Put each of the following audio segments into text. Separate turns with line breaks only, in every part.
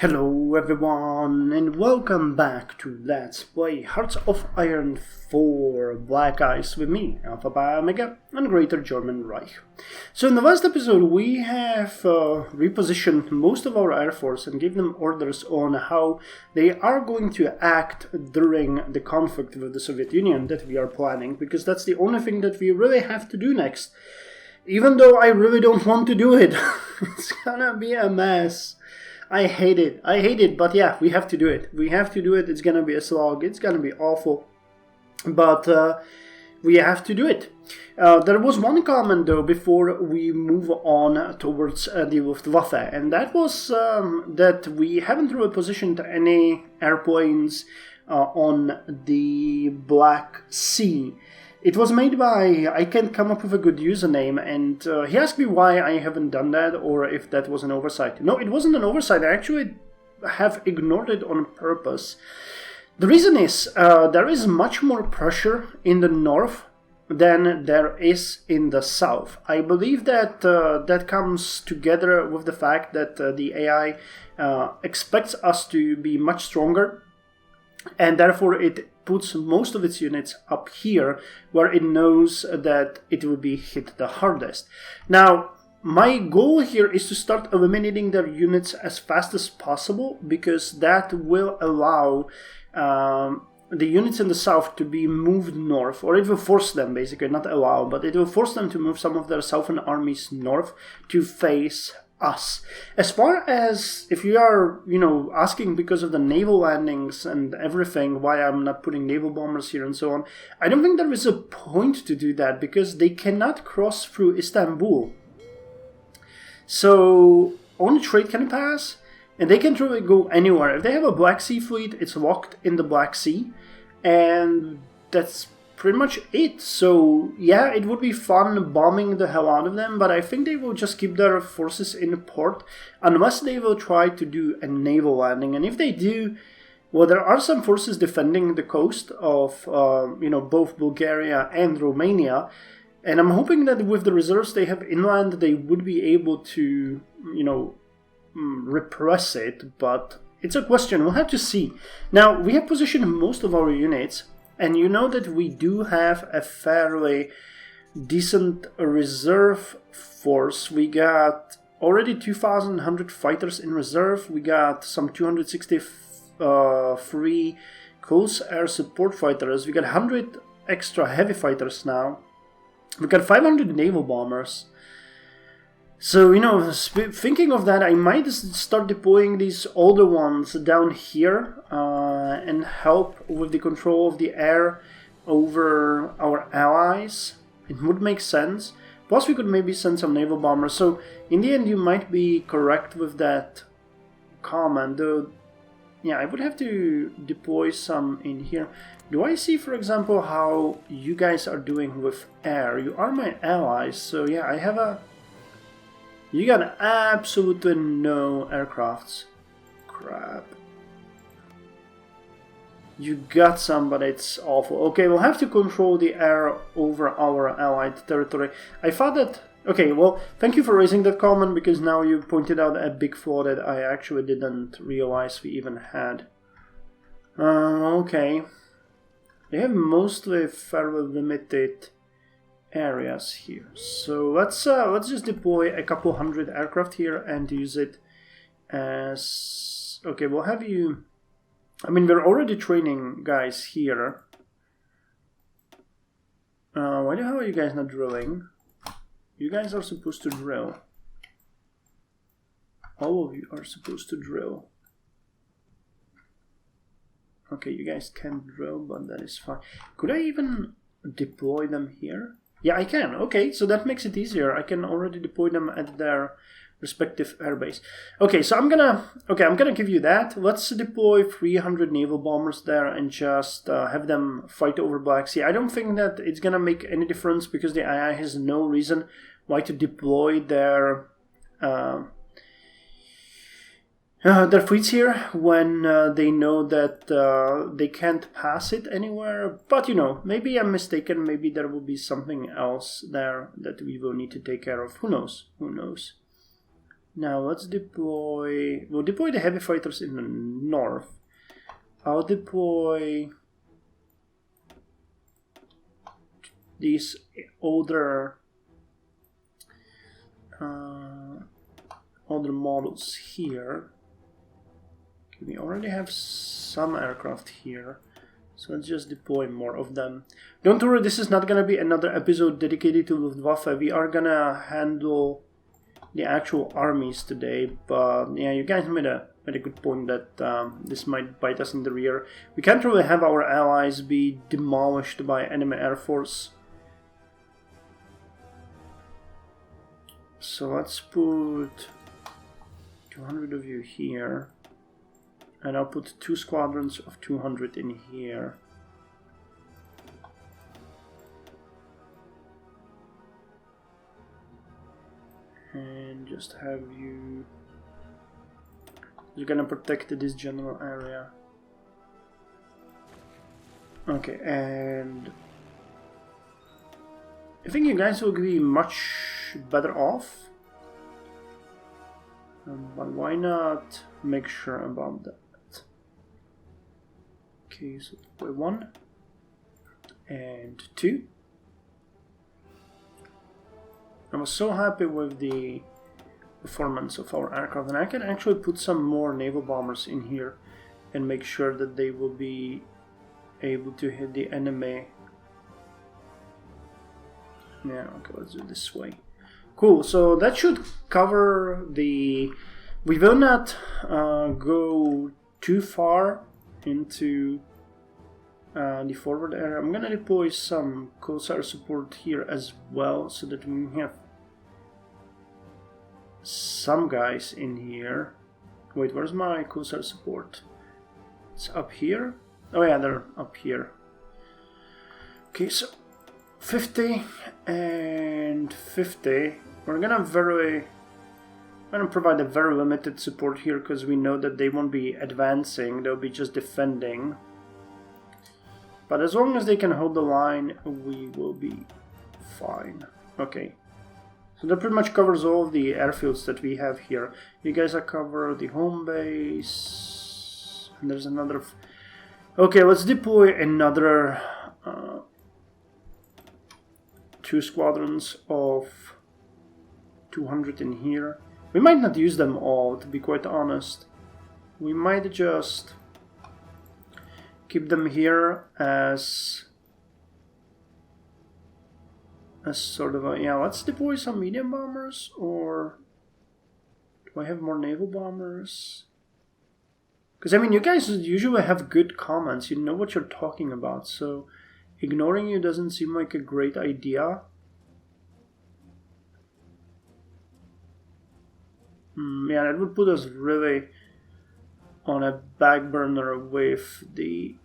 Hello everyone and welcome back to Let's Play Hearts of Iron 4 Black Ice with me, Alpha Pi Omega and Greater German Reich. So in the last episode we have repositioned most of our Air Force and gave them orders on how they are going to act during the conflict with the Soviet Union that we are planning, because that's the only thing that we really have to do next. Even though I really don't want to do it. It's gonna be a mess. I hate it, but yeah, we have to do it. It's gonna be a slog, it's gonna be awful, but we have to do it. There was one comment though before we move on towards the Luftwaffe, and that was that we haven't really positioned any airplanes on the Black Sea. It was made by, I can't come up with a good username, and he asked me why I haven't done that, or if that was an oversight. No, it wasn't an oversight. I actually have ignored it on purpose. The reason is, there is much more pressure in the north than there is in the south. I believe that that comes together with the fact that the AI expects us to be much stronger, and therefore it puts most of its units up here where it knows that it will be hit the hardest. Now, my goal here is to start eliminating their units as fast as possible, because that will allow the units in the south to be moved north, or it will force them, basically, not allow, but it will force them to move some of their southern armies north to face us. As far as if you are, asking because of the naval landings and everything, why I'm not putting naval bombers here and so on, I don't think there is a point to do that, because they cannot cross through Istanbul. So only trade can pass, and they can truly go anywhere. If they have a Black Sea fleet, it's locked in the Black Sea, and that's pretty much it. So yeah, it would be fun bombing the hell out of them, but I think they will just keep their forces in port unless they will try to do a naval landing. And if they do, well, there are some forces defending the coast of both Bulgaria and Romania, and I'm hoping that with the reserves they have inland they would be able to repress it, but it's a question. We'll have to see. Now, we have positioned most of our units, and you know that we do have a fairly decent reserve force. We got already 2,100 fighters in reserve. We got some 263 close air support fighters. We got 100 extra heavy fighters now. We got 500 naval bombers. So, thinking of that, I might start deploying these older ones down here and help with the control of the air over our allies. It would make sense. Plus, we could maybe send some naval bombers. So, in the end, you might be correct with that comment. Though, yeah, I would have to deploy some in here. Do I see, for example, how you guys are doing with air? You are my allies, so yeah, I have a... You got absolutely no aircrafts. Crap. You got some, but it's awful. Okay, we'll have to control the air over our allied territory. I thought that... Okay, well, thank you for raising that comment, because now you pointed out a big flaw that I actually didn't realize we even had. Okay. They have mostly fairly limited areas here, so let's just deploy a couple hundred aircraft here and use it as... Okay, we'll have you... I mean, we're already training guys here. Why the hell are you guys not drilling? You guys are supposed to drill. All of you are supposed to drill. Okay, you guys can't drill, but that is fine. Could I even deploy them here? Yeah, I can. Okay, so that makes it easier. I can already deploy them at their respective airbase. Okay, so I'm gonna give you that. Let's deploy 300 naval bombers there and just have them fight over Black Sea. I don't think that it's gonna make any difference, because the AI has no reason why to deploy their fleets here when they know that they can't pass it anywhere. But maybe I'm mistaken. Maybe there will be something else there that we will need to take care of. Who knows? Now let's deploy... We'll deploy the heavy fighters in the north. I'll deploy these older models here. Okay, we already have some aircraft here, so let's just deploy more of them. Don't worry, this is not gonna be another episode dedicated to Luftwaffe. We are gonna handle the actual armies today, but yeah, you guys made a good point that this might bite us in the rear. We can't really have our allies be demolished by enemy air force. So let's put 200 of you here, and I'll put 2 squadrons of 200 in here. And just have you... You're gonna protect this general area. Okay, and I think you guys will be much better off. But why not make sure about that? Okay, so deploy 1 and 2. I was so happy with the performance of our aircraft, and I can actually put some more naval bombers in here and make sure that they will be able to hit the enemy. Yeah, okay, let's do it this way. Cool, so that should cover the... We will not go too far into the forward area. I'm gonna deploy some close air support here as well, so that we have some guys in here. Wait, where's my close air support? It's up here? Oh yeah, they're up here. Okay, so 50 and 50. We're gonna provide a very limited support here because we know that they won't be advancing, they'll be just defending. But as long as they can hold the line, we will be fine. Okay. So that pretty much covers all of the airfields that we have here. You guys are covered, the home base, and there's another... Okay, let's deploy another 2 squadrons of 200 in here. We might not use them all, to be quite honest. We might just keep them here as sort of a... Yeah, let's deploy some medium bombers, or do I have more naval bombers? Because, I mean, you guys usually have good comments, you know what you're talking about, so ignoring you doesn't seem like a great idea. Yeah, that would put us really on a back burner with the...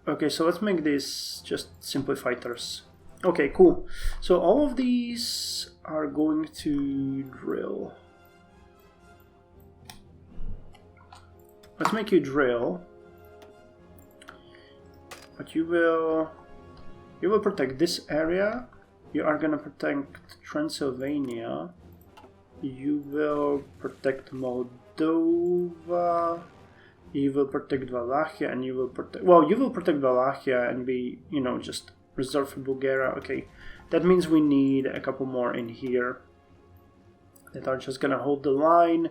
Okay, so let's make this just simply fighters. Okay, cool. So all of these are going to drill. Let's make you drill. But you will protect this area. You are gonna protect Transylvania. You will protect Moldova. You will protect Wallachia, and you will protect... Well, you will protect Wallachia and be, you know, just reserved for Bulgaria. Okay, that means we need a couple more in here that are just gonna hold the line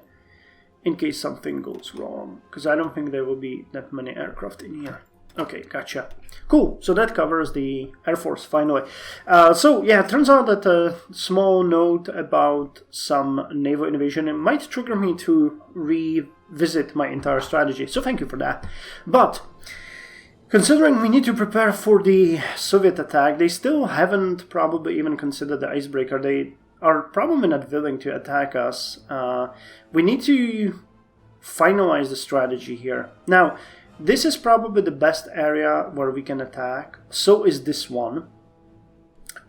in case something goes wrong, because I don't think there will be that many aircraft in here. Okay, gotcha. Cool, so that covers the Air Force, finally. So, yeah, it turns out that a small note about some naval invasion, it might trigger me to revisit my entire strategy, so thank you for that. But, considering we need to prepare for the Soviet attack, they still haven't probably even considered the icebreaker. They are probably not willing to attack us. We need to finalize the strategy here. Now, this is probably the best area where we can attack. So is this one.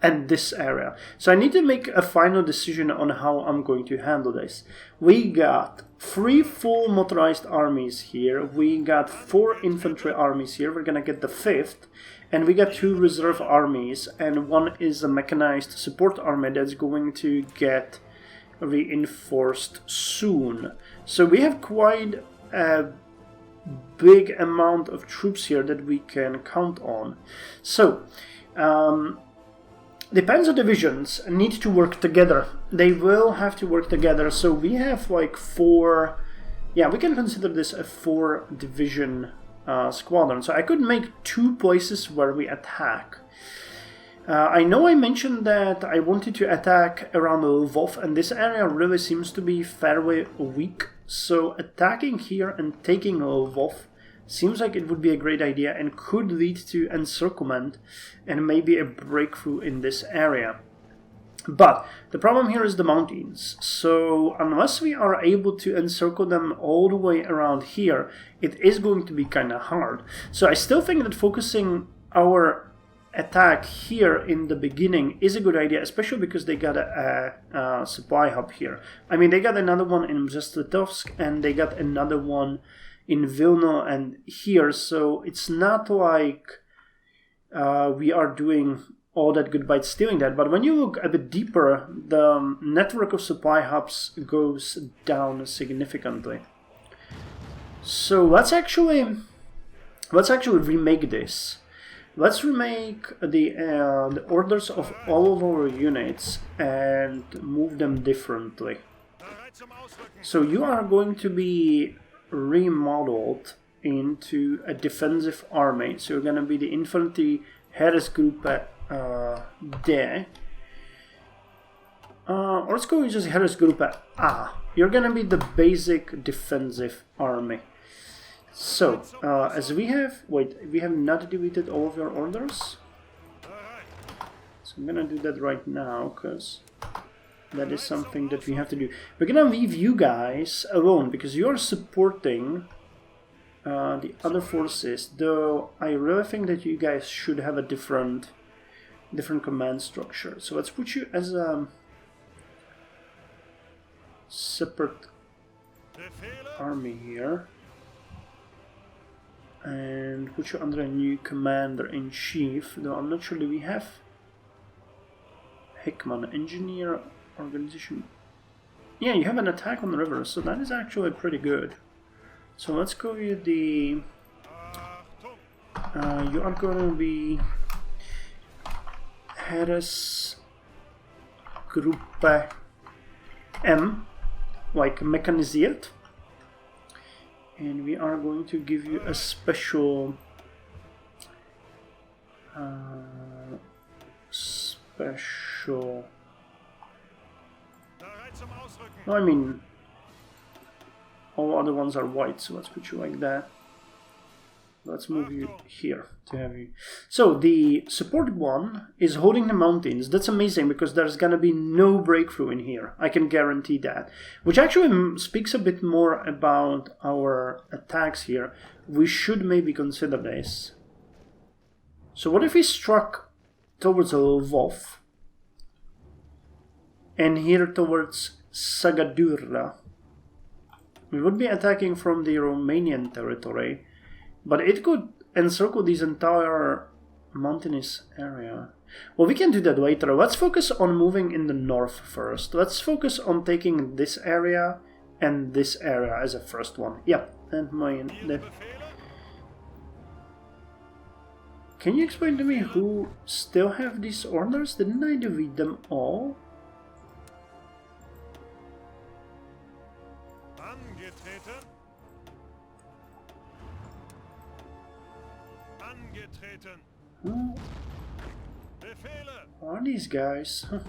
And this area. So I need to make a final decision on how I'm going to handle this. We got 3 full motorized armies here. We got 4 infantry armies here. We're gonna get the 5th. And we got 2 reserve armies. And 1 is a mechanized support army that's going to get reinforced soon. So we have quite a big amount of troops here that we can count on. So the panzer divisions need to work together. They will have to work together. So we have like 4, yeah, we can consider this a 4 division squadron. So I could make 2 places where we attack. I know I mentioned that I wanted to attack around Lvov, and this area really seems to be fairly weak. So attacking here and taking Lvov seems like it would be a great idea and could lead to encirclement and maybe a breakthrough in this area. But the problem here is the mountains. So unless we are able to encircle them all the way around here, it is going to be kind of hard. So I still think that focusing our attack here in the beginning is a good idea, especially because they got a supply hub here. I mean, they got another one in Brest-Litovsk and they got another one in Vilna and here, so it's not like we are doing all that good by stealing that. But when you look a bit deeper, the network of supply hubs goes down significantly. So let's actually remake this. Let's remake the orders of all of our units and move them differently. So you are going to be remodeled into a defensive army. So you're going to be the infantry Heeresgruppe D. Or let's go with just Heeresgruppe A. You're going to be the basic defensive army. So, as we have... Wait, we have not deleted all of your orders? So I'm gonna do that right now, because that is something that we have to do. We're gonna leave you guys alone, because you are supporting the other forces, though I really think that you guys should have a different command structure. So let's put you as a separate army here. And put you under a new commander-in-chief, though I'm not sure, do we have Hickman, engineer, organization? Yeah, you have an attack on the river, so that is actually pretty good. So let's go with the... you are going to be Heeresgruppe M, like mechanisiert. And we are going to give you a special no, I mean, all other ones are white, so let's put you like that. Let's move you here to have you. So the support one is holding the mountains. That's amazing, because there's gonna be no breakthrough in here. I can guarantee that. Which actually speaks a bit more about our attacks here. We should maybe consider this. So what if we struck towards Lvov and here towards Sagadurla? We would be attacking from the Romanian territory, but it could encircle this entire mountainous area. Well, we can do that later. Let's focus on moving in the north first. Let's focus on taking this area and this area as a first one. Yeah, and Can you explain to me who still have these orders? Didn't I delete them all? Who are these guys? Huh.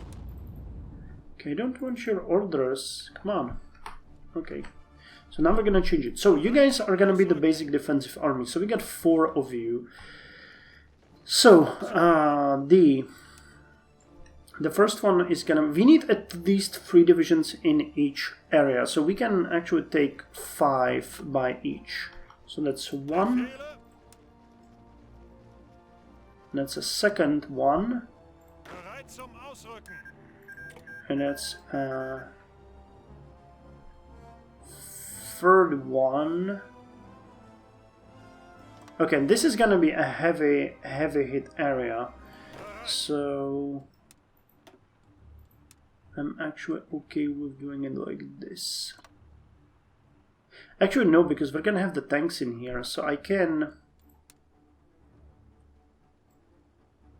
Okay, don't want your orders. Come on. Okay. So now we're gonna change it. So you guys are gonna be the basic defensive army. So we got 4 of you. So the first one is gonna... We need at least 3 divisions in each area. So we can actually take 5 by each. So that's 1. That's a second one. And that's a third one. Okay, this is gonna be a heavy hit area. So I'm actually okay with doing it like this. Actually, no, because we're gonna have the tanks in here, so I can...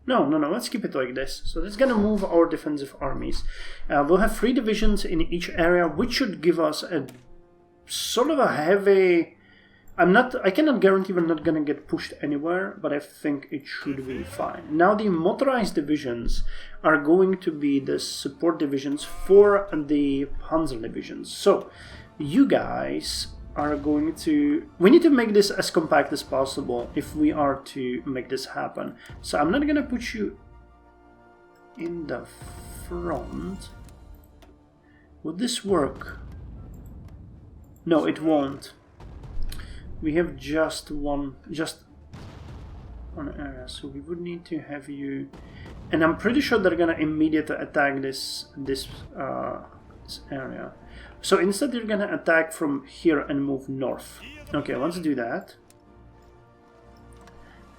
No, let's keep it like this. So that's gonna move our defensive armies. We'll have 3 divisions in each area, which should give us a sort of a heavy... I cannot guarantee we're not gonna get pushed anywhere, but I think it should be fine. Now the motorized divisions are going to be the support divisions for the Panzer divisions. So you guys are going to... We need to make this as compact as possible if we are to make this happen. So I'm not gonna put you in the front. Would this work? No, it won't. We have just one area, so we would need to have you, and I'm pretty sure they're gonna immediately attack this area. So instead you're gonna attack from here and move north. Okay, let's do that.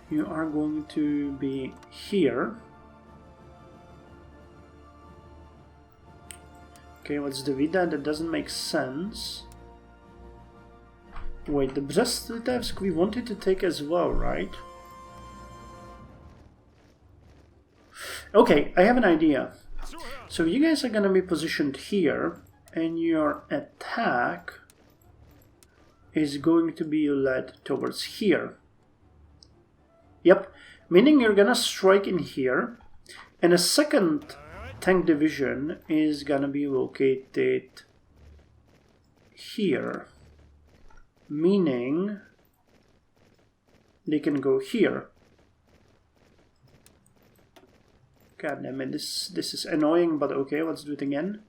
You are going to be here. Okay, let's delete that. That doesn't make sense. Wait, the Brest-Litevsk we wanted to take as well, right? Okay, I have an idea. So you guys are gonna be positioned here, and your attack is going to be led towards here. Yep, meaning you're gonna strike in here, and a second tank division is gonna be located here. Meaning they can go here. God damn it, this is annoying, but okay, let's do it again.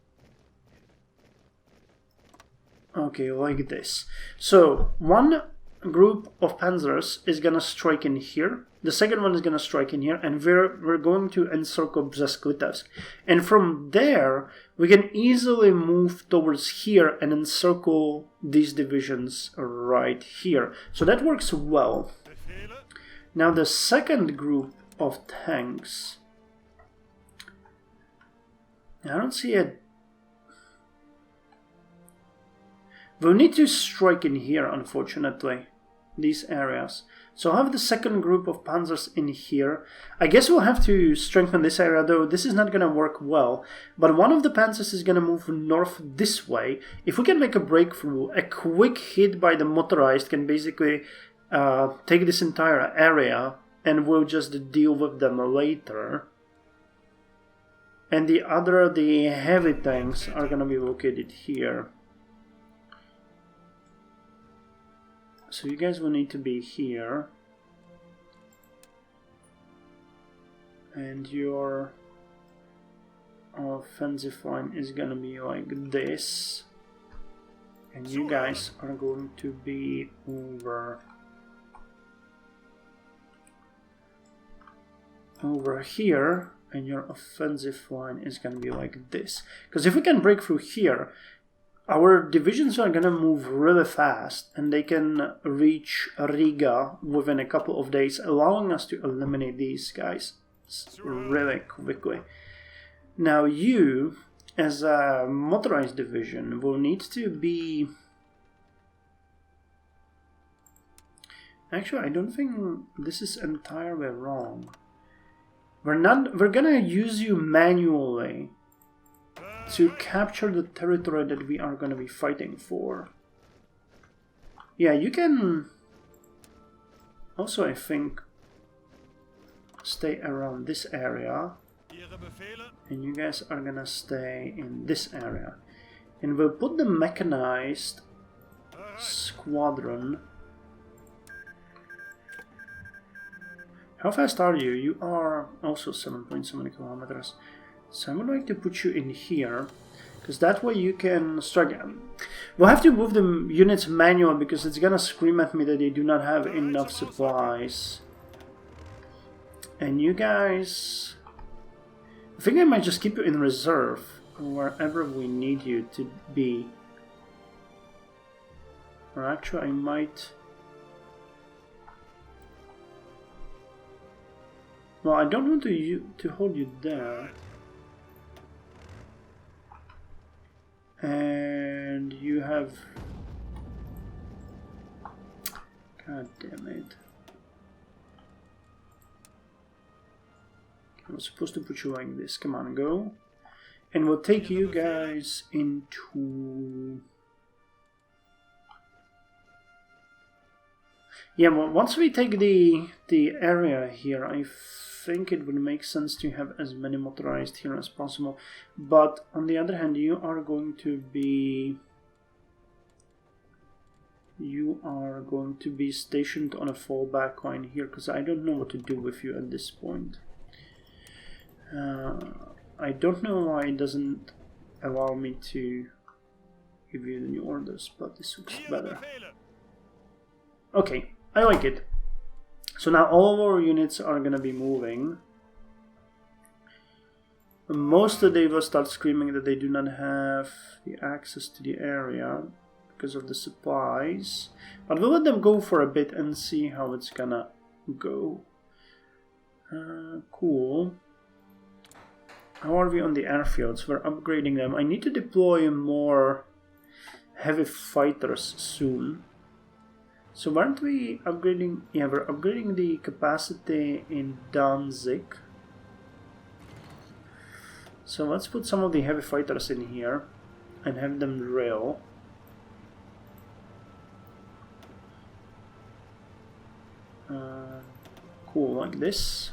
Okay, like this. So one group of panzers is gonna strike in here. The second one is gonna strike in here, and we're going to encircle Brest-Litevsk. And from there, we can easily move towards here and encircle these divisions right here. So that works well. Now the second group of tanks, I don't see it. We'll need to strike in here, unfortunately, these areas. So I'll have the second group of panzers in here. I guess we'll have to strengthen this area, though this is not going to work well. But one of the panzers is going to move north this way. If we can make a breakthrough, a quick hit by the motorized can basically take this entire area, and we'll just deal with them later. And the heavy tanks are going to be located here. So you guys will need to be here. And your offensive line is gonna be like this. And you guys are going to be over here. And your offensive line is gonna be like this. Because if we can break through here, our divisions are gonna move really fast, and they can reach Riga within a couple of days, allowing us to eliminate these guys really quickly. Now you, as a motorized division, will need to be... Actually, I don't think this is entirely wrong. We're gonna use you manually to capture the territory that we are going to be fighting for. Yeah, you can also, I think, stay around this area, and you guys are going to stay in this area. And we'll put the mechanized squadron. How fast are you? You are also 7.7 kilometers. So I would like to put you in here, because that way you can strike. We'll have to move the units manual, because it's gonna scream at me that they do not have enough supplies. And you guys... I think I might just keep you in reserve, wherever we need you to be. Or actually I might... Well, I don't want to hold you there. And you have... God damn it. I was supposed to put you like this. Come on, go. And we'll take you guys into... Yeah, well, once we take the area here, I think it would make sense to have as many motorized here as possible. But on the other hand, you are going to be stationed on a fallback line here, because I don't know what to do with you at this point. I don't know why it doesn't allow me to give you the new orders, but this looks better. Okay, I like it. So now all of our units are gonna be moving. Most of they will start screaming that they do not have the access to the area because of the supplies. But we'll let them go for a bit and see how it's gonna go. Cool. How are we on the airfields? We're upgrading them. I need to deploy more heavy fighters soon. So aren't we upgrading? Yeah, we're upgrading the capacity in Danzig. So let's put some of the heavy fighters in here and have them drill. Cool, like this.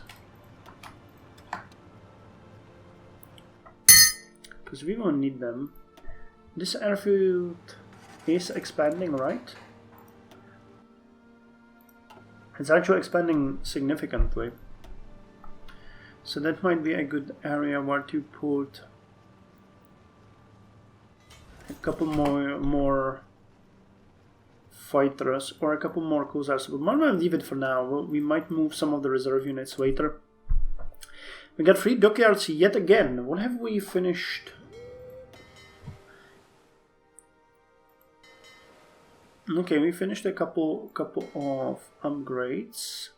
Because we won't need them. This airfield is expanding, right? It's actually expanding significantly. So that might be a good area where to put a couple more fighters or a couple more cruisers. We might not leave it for now. We might move some of the reserve units later. We got 3 dockyards yet again. What have we finished? Okay, we finished a couple of upgrades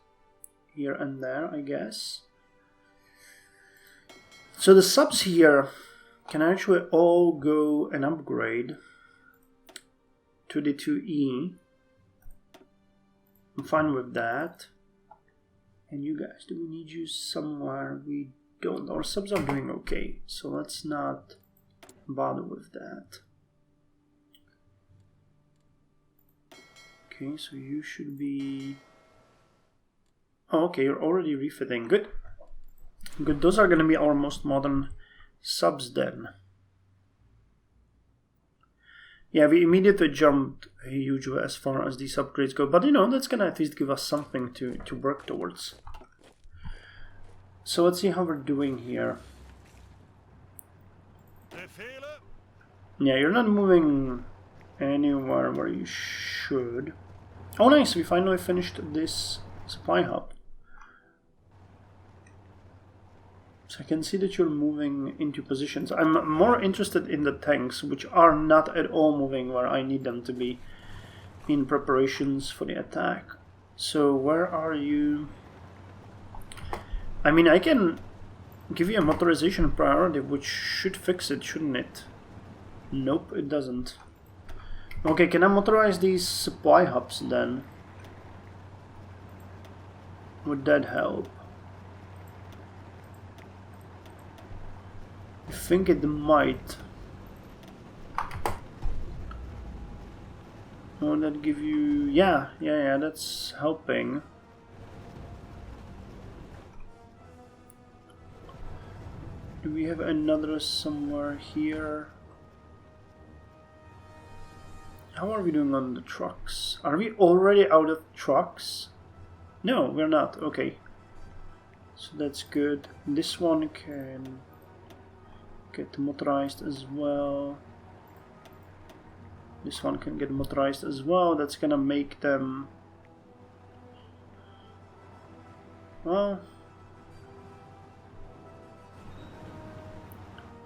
here and there, I guess. So the subs here can actually all go and upgrade to the 2E. I'm fine with that. And you guys, do we need you somewhere? We don't. Our subs are doing okay, so let's not bother with that. Okay, so you should be... Oh, okay, you're already refitting. Good. Good, those are going to be our most modern subs then. Yeah, we immediately jumped hugely as far as these upgrades go, but you know, that's going to at least give us something to work towards. So let's see how we're doing here. Yeah, you're not moving anywhere where you should. Oh nice, we finally finished this supply hub. So I can see that you're moving into positions. I'm more interested in the tanks, which are not at all moving where I need them to be in preparations for the attack. So where are you? I mean, I can give you a motorization priority, which should fix it, shouldn't it? Nope, it doesn't. Okay, can I motorize these supply hubs then? Would that help? I think it might. Will that give you... Yeah, that's helping. Do we have another somewhere here? How are we doing on the trucks? Are we already out of trucks? No, we're not. Okay. So that's good. This one can get motorized as well. This one can get motorized as well. That's gonna make them... Well...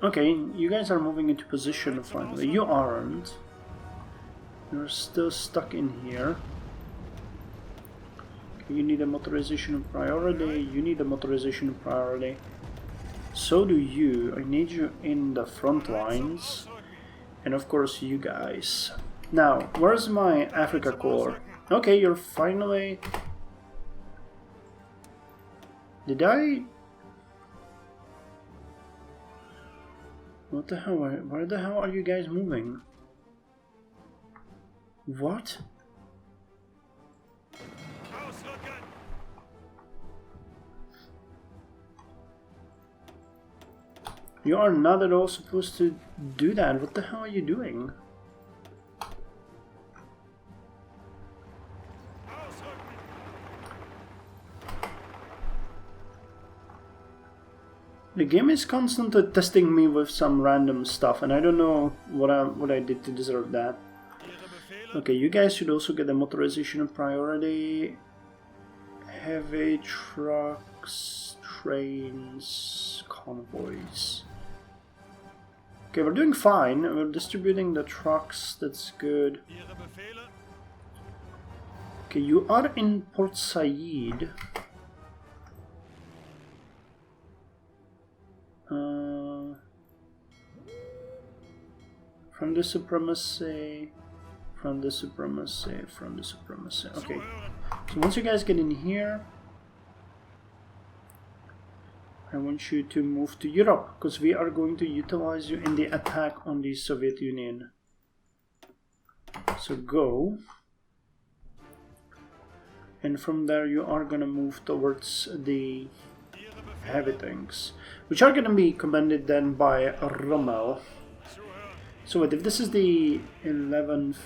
Okay, you guys are moving into position finally. You aren't. You're still stuck in here. Okay, you need a motorization priority. You need a motorization priority. So do you. I need you in the front lines. And of course you guys. Now, where's my Africa Corps? Okay, you're finally... Did I... What the hell? Where the hell are you guys moving? What? You are not at all supposed to do that. What the hell are you doing? The game is constantly testing me with some random stuff, and I don't know what I did to deserve that. Okay, you guys should also get a motorization priority. Heavy trucks, trains, convoys. Okay, we're doing fine. We're distributing the trucks. That's good. Okay, you are in Port Said. From the supremacy, from the supremacy, from the supremacy. Okay, so once you guys get in here, I want you to move to Europe, because we are going to utilize you in the attack on the Soviet Union. So go. And from there you are gonna move towards the heavy tanks, which are gonna be commanded then by Rommel. So wait, if this is the 11th...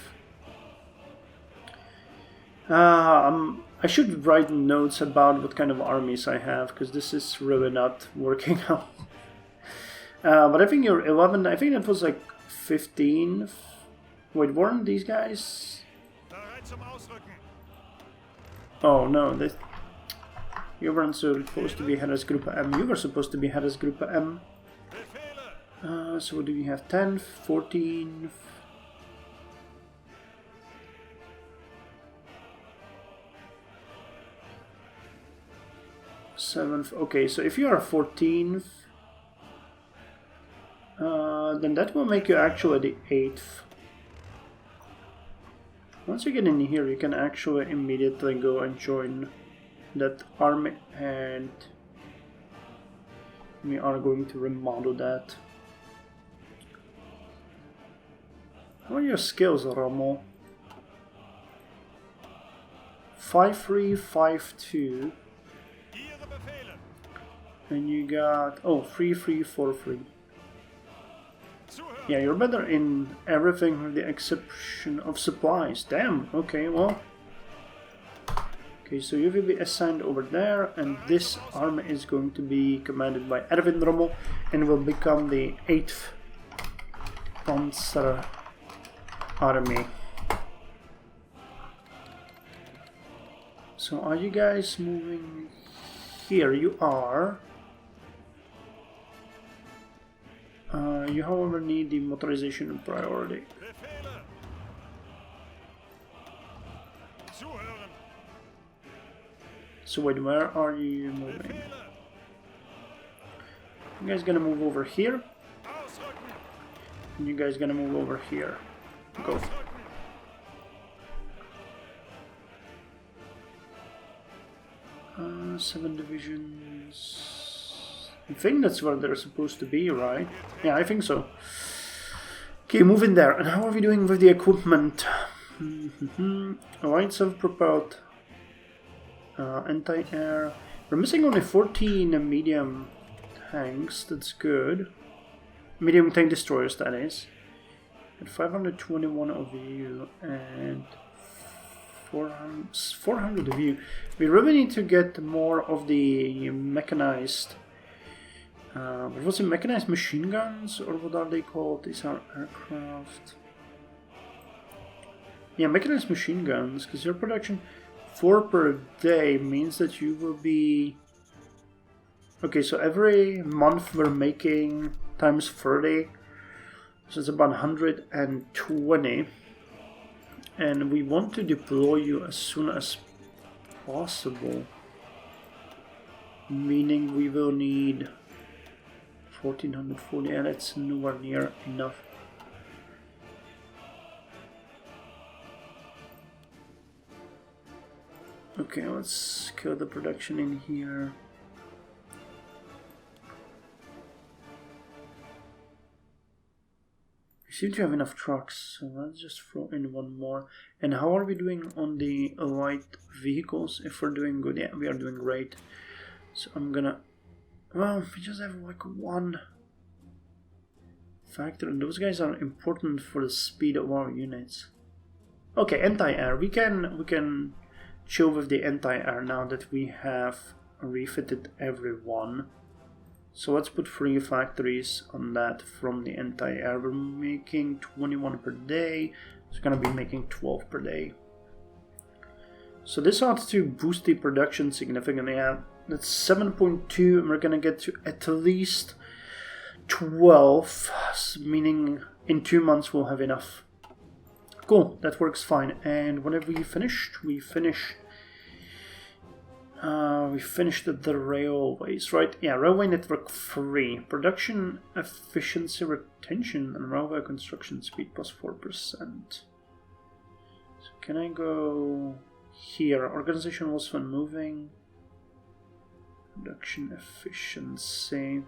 I should write notes about what kind of armies I have, because this is really not working out. But I think you're 11, I think that was like 15. Wait, weren't these guys? Oh no, you weren't supposed to be head as Group M, you were supposed to be head as Group M. So what do we have? 10, 14... 7th. Okay, so if you are 14th, then that will make you actually the 8th. Once you get in here, you can actually immediately go and join that army, and we are going to remodel that. How are your skills, Rommel? 5-3, 5-2. And you got, 3-3, 4-3. Yeah, you're better in everything with the exception of supplies. Damn, okay, well. Okay, so you will be assigned over there, and this army is going to be commanded by Erwin Rommel, and will become the 8th Panzer Army. So are you guys moving here? You are. You however need the motorization and priority. So wait, where are you moving? You guys gonna move over here? And you guys gonna move over here. Go. Seven divisions. I think that's where they're supposed to be, right? Yeah, I think so. Okay, move in there. And how are we doing with the equipment? Alright, self-propelled anti-air. We're missing only 14 medium tanks. That's good. Medium tank destroyers, that is. And 521 of you and 400 of you. We really need to get more of the mechanized. What was it? Mechanized machine guns, or what are they called? These are aircraft. Yeah, mechanized machine guns, because your production 4 per day means that you will be... Okay, so every month we're making times 30, so it's about 120, and we want to deploy you as soon as possible, meaning we will need 1440, and it's nowhere near enough. Okay, let's kill the production in here. We seem to have enough trucks, so let's just throw in one more. And how are we doing on the light vehicles? If we're doing good, yeah, we are doing great. So I'm gonna... Well, we just have like one factor, and those guys are important for the speed of our units. Okay, anti-air. We can chill with the anti-air now that we have refitted everyone. So let's put 3 factories on that from the anti-air. We're making 21 per day. It's gonna be making 12 per day. So this ought to boost the production significantly. Yeah, that's 7.2, and we're gonna get to at least 12, meaning in 2 months we'll have enough. Cool, that works fine. And whenever we finished, we finished the railways, right? Yeah, railway network 3. Production efficiency retention and railway construction speed plus 4%. So can I go here? Organization was when moving. Production efficiency.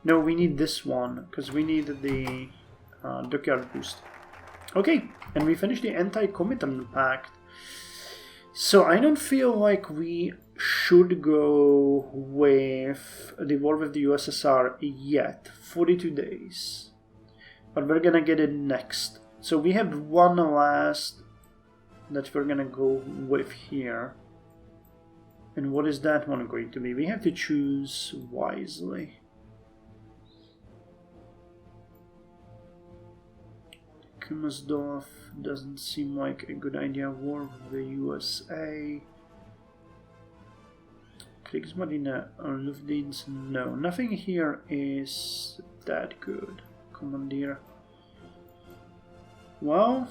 No, we need this one because we need the dockyard boost. Okay, and we finished the anti-Comintern pact. So I don't feel like we should go with the war with the USSR yet. 42 days. But we're gonna get it next. So we have one last that we're gonna go with here. And what is that one going to be? We have to choose wisely. Kummersdorf doesn't seem like a good idea. War with the USA. Kriegsmarine or Luftdienst? No, nothing here is that good. Commandeer. Well,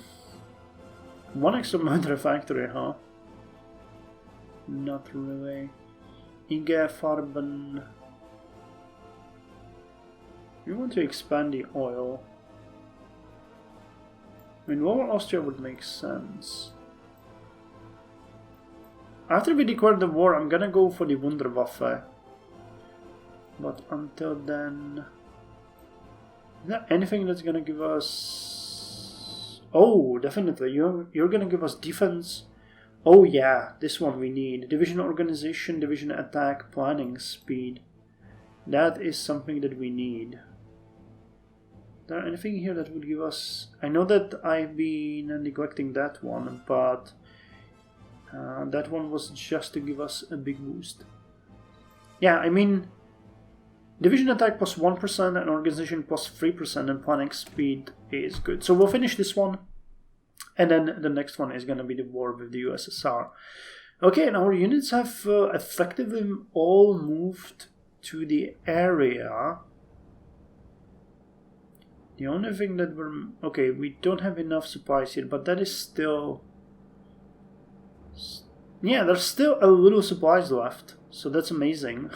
one extra motor factory, huh? Not really. IG Farben. We want to expand the oil. I mean, Lower Austria would make sense. After we declare the war, I'm gonna go for the Wunderwaffe. But until then... Is there anything that's gonna give us... Oh, definitely. You're gonna give us defense. Oh yeah, this one we need. Division organization, division attack, planning speed. That is something that we need. Is there anything here that would give us... I know that I've been neglecting that one, but that one was just to give us a big boost. Yeah, I mean, division attack plus 1% and organization plus 3% and planning speed is good. So we'll finish this one, and then the next one is going to be the war with the USSR. Okay, and our units have effectively all moved to the area. The only thing that we're... Okay, we don't have enough supplies here, but that is still... Yeah, there's still a little supplies left, so that's amazing.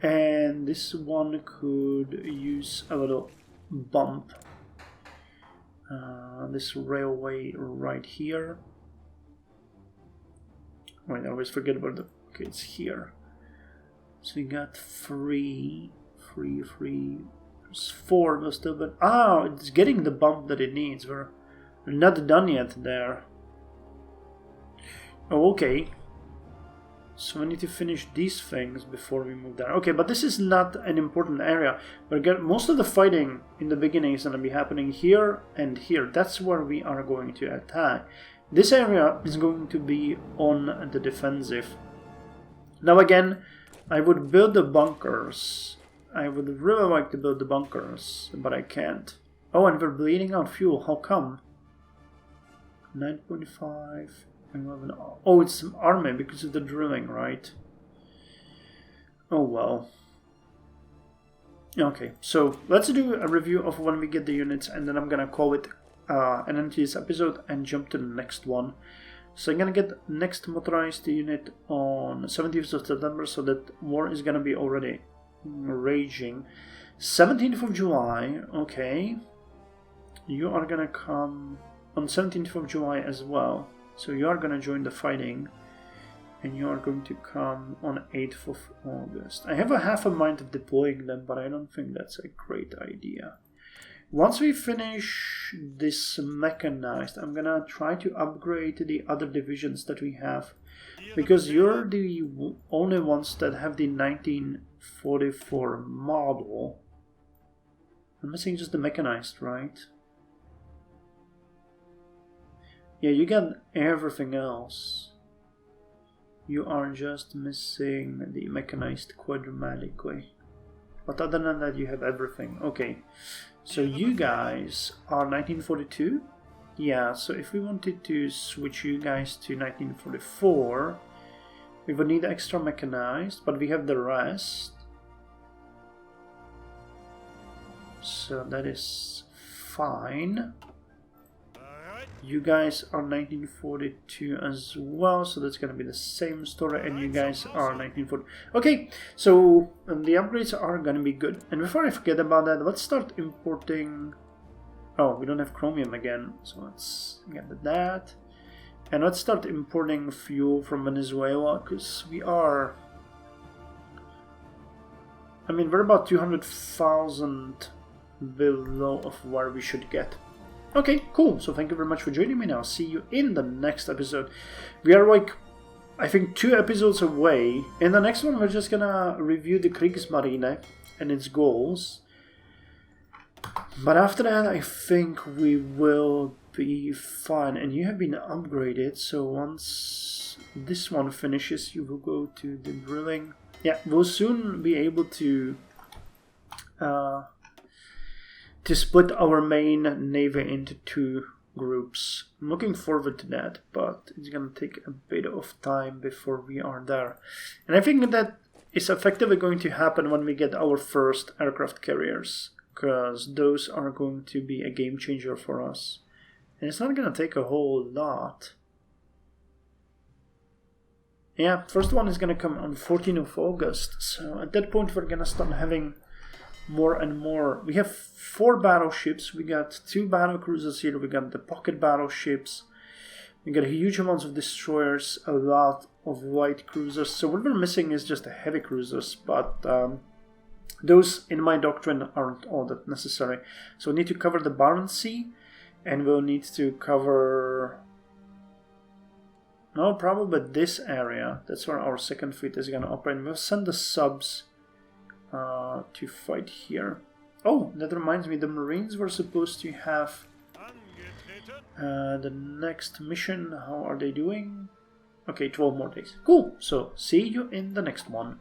And this one could use a little bump. This railway right here. Wait, I always forget about the... Okay, it's here. So we got 3... There's 4, but still, but it's getting the bump that it needs. We're not done yet there. Oh, okay. So we need to finish these things before we move there. Okay, but this is not an important area. But most of the fighting in the beginning is going to be happening here and here. That's where we are going to attack. This area is going to be on the defensive. Now again, I would build the bunkers. I would really like to build the bunkers, but I can't. Oh, and we're bleeding out fuel. How come? 9.5, 11. Oh, it's some army because of the drilling, right? Oh, well. Okay, so let's do a review of when we get the units, and then I'm gonna call it an end to this episode and jump to the next one. So I'm gonna get next motorized unit on 17th of September, so that war is gonna be already raging. 17th of July, okay. You are gonna come on 17th of July as well. So you are going to join the fighting, and you are going to come on 8th of August. I have a half a mind of deploying them, but I don't think that's a great idea. Once we finish this mechanized, I'm gonna try to upgrade the other divisions that we have, because you're the only ones that have the 1944 model. I'm missing just the mechanized, right? Yeah, you got everything else. You are just missing the mechanized quadrimatically. But other than that, you have everything. Okay, so you guys are 1942? Yeah, so if we wanted to switch you guys to 1944, we would need extra mechanized, but we have the rest. So that is fine. You guys are 1942 as well, so that's going to be the same story, and you guys are 1940. Okay, so the upgrades are going to be good. And before I forget about that, let's start importing... Oh, we don't have chromium again, so let's get that. And let's start importing fuel from Venezuela, because we are... I mean, we're about 200,000 below of where we should get. Okay, cool. So thank you very much for joining me now. See you in the next episode. We are like, I think, 2 episodes away. In the next one, we're just gonna review the Kriegsmarine and its goals. But after that, I think we will be fine. And you have been upgraded, so once this one finishes, you will go to the drilling. Yeah, we'll soon be able to split our main navy into 2 groups. I'm looking forward to that, but it's gonna take a bit of time before we are there. And I think that is effectively going to happen when we get our first aircraft carriers, because those are going to be a game changer for us. And it's not gonna take a whole lot. Yeah, first one is gonna come on 14th of August, so at that point we're gonna start having more and more. We have 4 battleships, we got 2 battle cruisers here, we got the pocket battleships, we got huge amounts of destroyers, a lot of light cruisers. So what we're missing is just the heavy cruisers, but those in my doctrine aren't all that necessary. So we need to cover the Barents Sea, and we'll need to cover... No, probably this area. That's where our second fleet is going to operate. We'll send the subs to fight here. Oh, that reminds me, the Marines were supposed to have the next mission. How are they doing? Okay, 12 more days. Cool. So, see you in the next one.